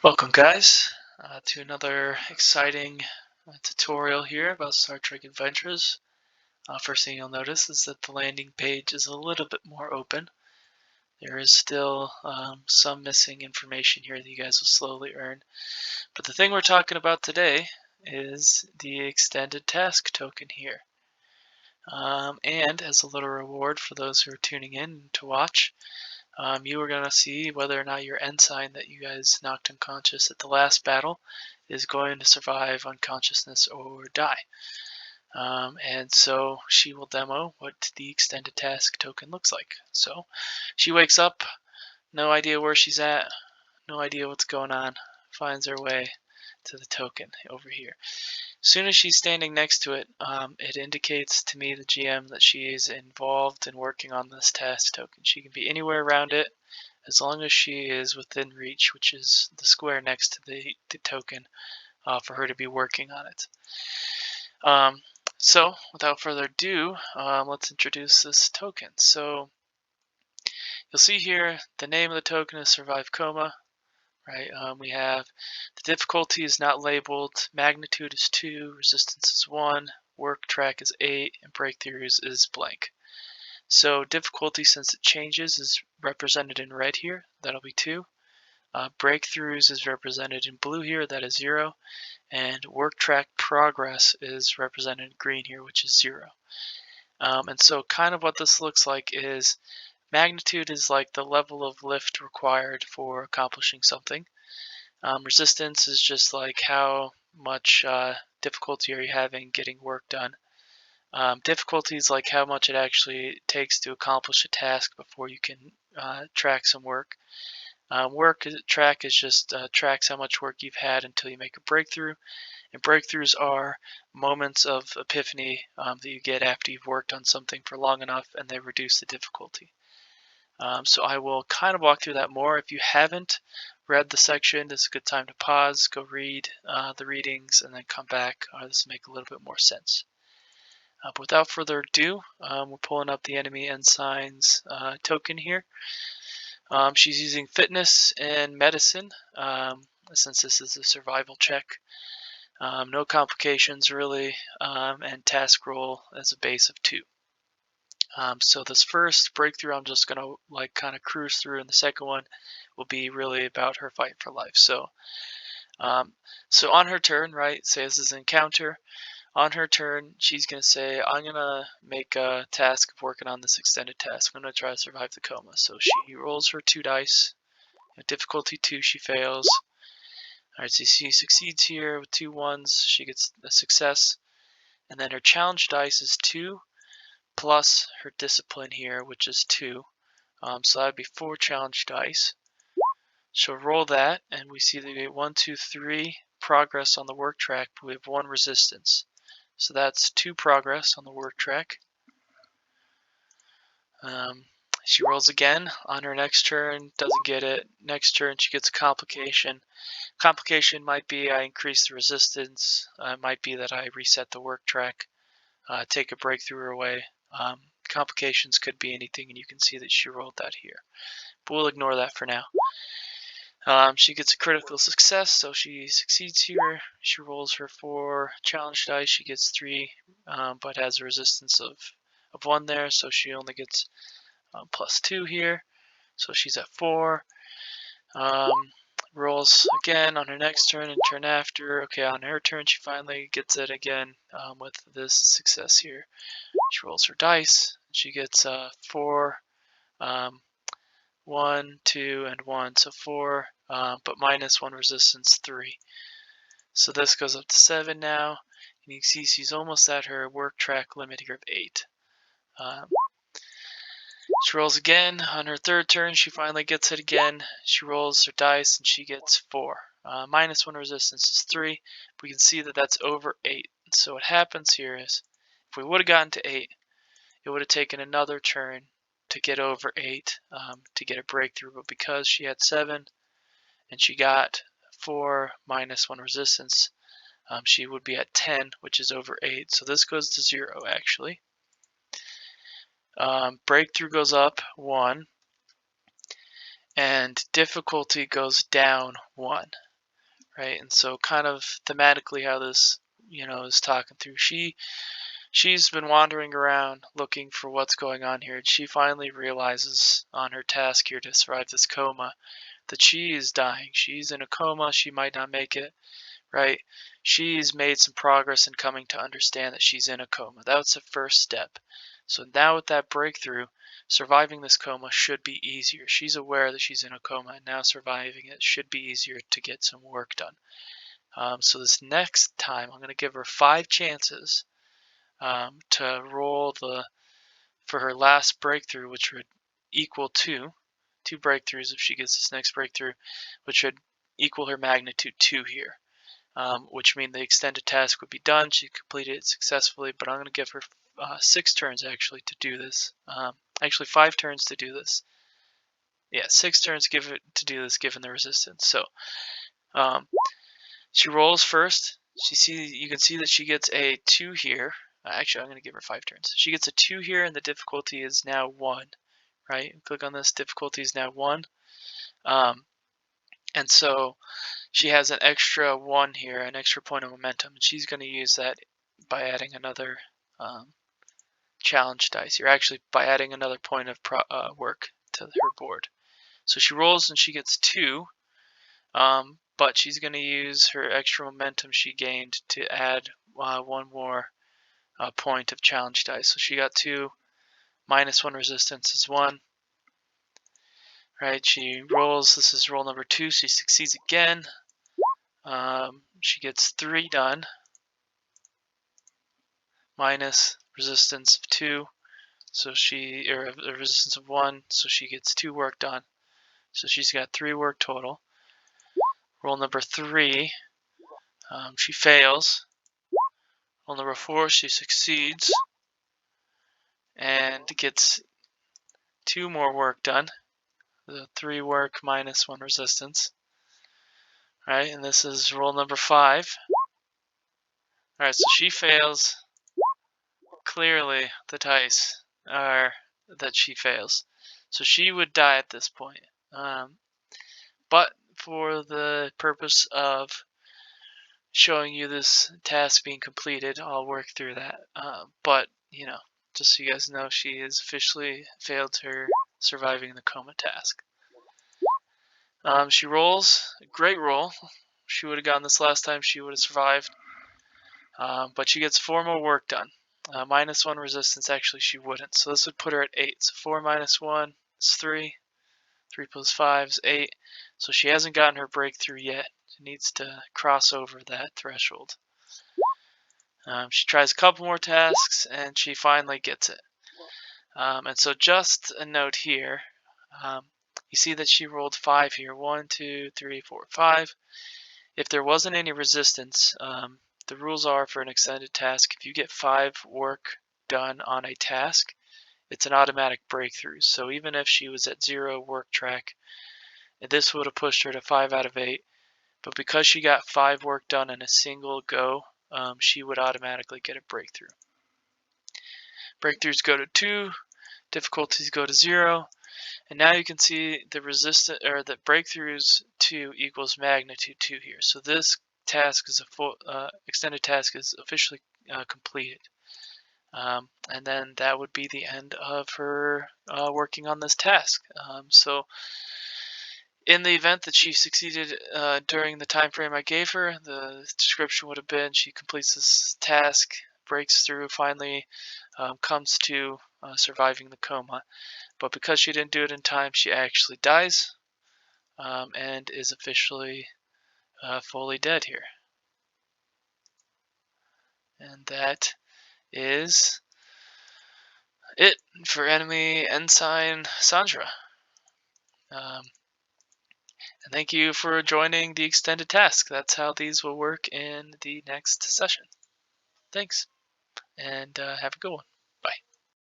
Welcome guys to another exciting tutorial here about Star Trek Adventures. First thing you'll notice is that the landing page is a little bit more open. There is still some missing information here that you guys will slowly earn. But the thing we're talking about today is the extended task token here. And as a little reward for those who are tuning in to watch, you are going to see whether or not your ensign that you guys knocked unconscious at the last battle is going to survive unconsciousness or die. And so she will demo what the extended task token looks like. So she wakes up, no idea where she's at, no idea what's going on, finds her way to the token over here. As soon as she's standing next to it, it indicates to me, the GM, that she is involved in working on this task token. She can be anywhere around it as long as she is within reach, which is the square next to the token, for her to be working on it. So without further ado, let's introduce this token. So you'll see here the name of the token is Survive Coma. Right, we have the difficulty is not labeled, magnitude is 2, resistance is 1, work track is 8, and breakthroughs is blank. So difficulty, since it changes, is represented in red here, that'll be 2. Breakthroughs is represented in blue here, that is 0, and work track progress is represented in green here, which is 0. And so kind of what this looks like is magnitude is like the level of lift required for accomplishing something. Resistance is just like how much difficulty are you having getting work done. Difficulty is like how much it actually takes to accomplish a task before you can track some work. Work track is just tracks how much work you've had until you make a breakthrough. And breakthroughs are moments of epiphany that you get after you've worked on something for long enough, and they reduce the difficulty. So I will kind of walk through that more. If you haven't read the section, this is a good time to pause, go read the readings, and then come back. This will make a little bit more sense. But without further ado, we're pulling up the enemy ensign's token here. She's using fitness and medicine, since this is a survival check. No complications really, and task roll as a base of 2. So this first breakthrough I'm just gonna like kind of cruise through, and the second one will be really about her fight for life. So so on her turn, right, say this is an encounter. On her turn, she's gonna say, I'm gonna make a task of working on this extended task. I'm gonna try to survive the coma. So she rolls her 2 dice. At difficulty 2, she fails. Alright, so she succeeds here with 2 ones. She gets a success. And then her challenge dice is 2 plus her discipline here, which is 2. So that'd be 4 challenge dice. She'll roll that, and we see that we get 1, 2, 3 progress on the work track, but we have 1 resistance. So that's 2 progress on the work track. She rolls again on her next turn, doesn't get it. Next turn she gets a complication. Complication might be I increase the resistance. It might be that I reset the work track, take a breakthrough away. Complications could be anything, and you can see that she rolled that here. But we'll ignore that for now. She gets a critical success, so she succeeds here. She rolls her 4 challenge dice. She gets 3, but has a resistance of 1 there, so she only gets plus 2 here. So she's at 4. Rolls again on her next turn and turn after. Okay, on her turn she finally gets it again with this success here. She rolls her dice. She gets 4, 1, 2, and 1. So 4, but minus 1 resistance, 3. So this goes up to 7 now. And you can see she's almost at her work track limit here of 8. She rolls again. On her third turn, she finally gets it again. She rolls her dice and she gets 4. Minus 1 resistance is 3. We can see that that's over 8. So what happens here is, if we would have gotten to 8, it would have taken another turn to get over 8 to get a breakthrough. But because she had 7 and she got 4 minus 1 resistance, she would be at 10, which is over 8. So this goes to 0 actually. Breakthrough goes up 1, and difficulty goes down 1. right? And so kind of thematically how this, is talking through. She's been wandering around looking for what's going on here, and she finally realizes on her task here to survive this coma that she is dying. She's in a coma. She might not make it, right? She's made some progress in coming to understand that she's in a coma. That's the first step. So now with that breakthrough, surviving this coma should be easier. She's aware that she's in a coma, and now surviving it should be easier to get some work done. So this next time, I'm going to give her 5 chances to roll for her last breakthrough, which would equal 2 breakthroughs if she gets this next breakthrough, which would equal her magnitude 2 here. Which means the extended task would be done. She completed it successfully, but I'm going to give her 6 turns actually to do this. Actually 5 turns to do this. Yeah, 6 turns to do this given the resistance. So she rolls first. You can see that she gets a 2 here. Actually, I'm going to give her 5 turns. She gets a 2 here, and the difficulty is now 1. Right? Click on this. Difficulty is now 1. And so she has an extra 1 here, an extra point of momentum, and she's going to use that by adding another challenge dice here. Actually, by adding another point of work to her board. So she rolls and she gets 2, but she's going to use her extra momentum she gained to add 1 more point of challenge dice. So she got 2, minus 1 resistance is 1. Right, she rolls. This is roll number 2. She succeeds again. She gets 3 done, minus resistance of 2, so a resistance of 1, so she gets 2 work done. So she's got 3 work total. Roll number 3, she fails. Roll number 4, she succeeds and gets 2 more work done. The 3 work minus 1 resistance. Right, and this is roll number 5. Alright, so she fails. Clearly, the dice are that she fails. So she would die at this point. But for the purpose of showing you this task being completed, I'll work through that. But, just so you guys know, she has officially failed her surviving the coma task. She rolls. A great roll. She would have gotten this last time, she would have survived. But she gets 4 more work done. Minus 1 resistance, actually she wouldn't. So this would put her at 8. So 4 minus 1 is 3. 3 plus 5 is 8. So she hasn't gotten her breakthrough yet. She needs to cross over that threshold. She tries a couple more tasks and she finally gets it. And so just a note here. You see that she rolled 5 here. 1, 2, 3, 4, 5. If there wasn't any resistance, the rules are for an extended task, if you get 5 work done on a task, it's an automatic breakthrough. So even if she was at 0 work track, this would have pushed her to 5 out of 8. But because she got 5 work done in a single go, she would automatically get a breakthrough. Breakthroughs go to 2, difficulties go to 0, and now you can see the resistance or the breakthroughs 2 equals magnitude 2 here. So this task is a full extended task is officially completed. And then that would be the end of her working on this task. So in the event that she succeeded during the time frame I gave her, the description would have been she completes this task, breaks through, finally comes to surviving the coma. But because she didn't do it in time, she actually dies and is officially fully dead here. And that is it for enemy ensign Sandra. And thank you for joining the extended task. That's how these will work in the next session. Thanks, and have a good one.